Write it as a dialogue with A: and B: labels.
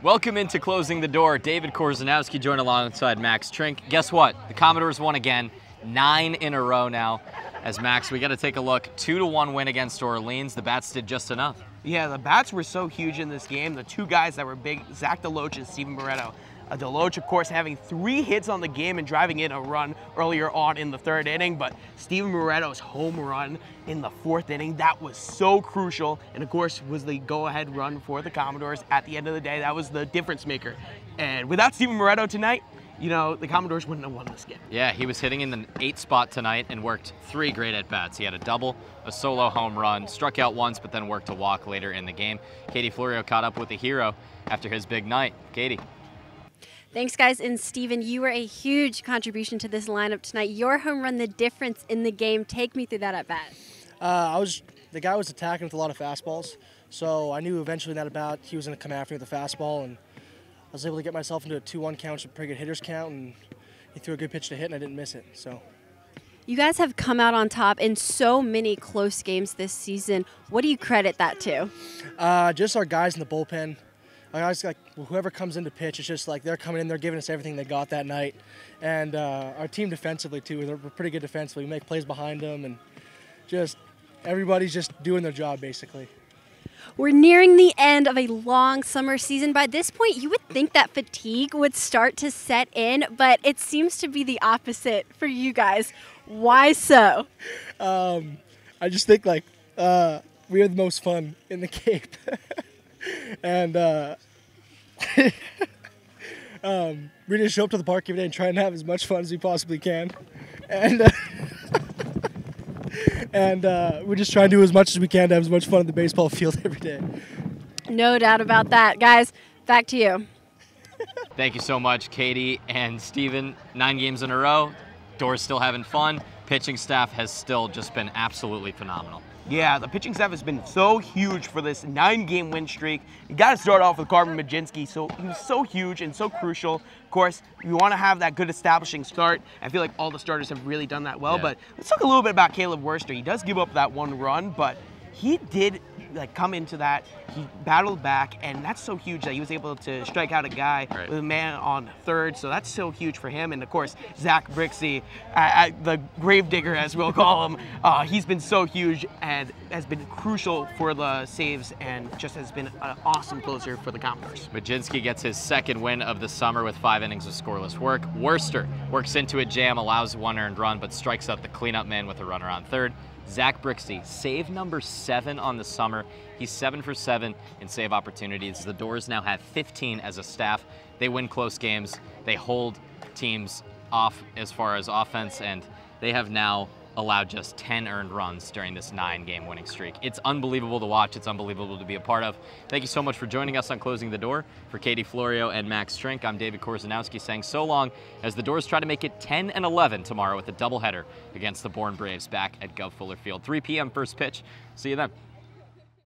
A: Welcome into Closing the Door. David Korzeniowski joined alongside Max Trink. Guess what? The Commodores won again, 9 in a row now. As Max, we got to take a look. 2-1 win against Orleans. The Bats did just enough.
B: Yeah, the Bats were so huge in this game. The two guys that were big, Zach Deloach and Steven Moretto. Deloach, of course, having 3 hits on the game and driving in a run earlier on in the 3rd inning, but Steven Moretto's home run in the 4th inning, that was so crucial, and of course was the go-ahead run for the Commodores. At the end of the day, that was the difference maker. And without Steven Moretto tonight, you know, the Commodores wouldn't have won this game.
A: Yeah, he was hitting in the 8th spot tonight and worked 3 great at-bats. He had a double, a solo home run, struck out once, but then worked a walk later in the game. Katie Florio caught up with the hero after his big night. Katie.
C: Thanks, guys. And Steven, you were a huge contribution to this lineup tonight. Your home run, the difference in the game. Take me through that at bat.
D: The guy was attacking with a lot of fastballs, so I knew eventually in that at bat he was going to come after me with a fastball, and I was able to get myself into a 2-1 count, which is a pretty good hitter's count, and he threw a good pitch to hit, and I didn't miss it. So,
C: you guys have come out on top in so many close games this season. What do you credit that to?
D: Just our guys in the bullpen. Our guys, like whoever comes in to pitch, it's just like they're coming in, they're giving us everything they got that night, and our team defensively too. We're pretty good defensively. We make plays behind them, and just everybody's just doing their job basically.
C: We're nearing the end of a long summer season. By this point, you would think that fatigue would start to set in, but it seems to be the opposite for you guys. Why so?
D: I just think like we are the most fun in the Cape. And we just show up to the park every day and try and have as much fun as we possibly can. And we just try and do as much as we can to have as much fun on the baseball field every day.
C: No doubt about that. Guys, back to you.
A: Thank you so much, Katie and Steven. 9 games in a row. Dore's still having fun. Pitching staff has still just been absolutely phenomenal.
B: Yeah, the pitching staff has been so huge for this 9-game win streak. You got to start off with Carmen Majinski. So he was so huge and so crucial. Of course, you want to have that good establishing start. I feel like all the starters have really done that well. Yeah. But let's talk a little bit about Caleb Worcester. He does give up that 1 run, but he did come into that. He battled back, and that's so huge that he was able to strike out a guy with a man on 3rd. So that's so huge for him. And of course, Zach Brixey, the gravedigger as we'll call him, he's been so huge and has been crucial for the saves and just has been an awesome closer for the Commodores.
A: Majinski gets his 2nd win of the summer with 5 innings of scoreless work. Worcester works into a jam, allows 1 earned run, but strikes out the cleanup man with a runner on 3rd. Zach Brixey, save number 7 on the summer. He's 7 for 7 in save opportunities. The Doors now have 15 as a staff. They win close games. They hold teams off as far as offense, and they have now allowed just 10 earned runs during this 9-game winning streak. It's unbelievable to watch. It's unbelievable to be a part of. Thank you so much for joining us on Closing the Door. For Katie Florio and Max Trink, I'm David Korzeniowski saying so long as the Doors try to make it 10-11 tomorrow with a doubleheader against the Bourne Braves back at Gov Fuller Field. 3 p.m. first pitch. See you then.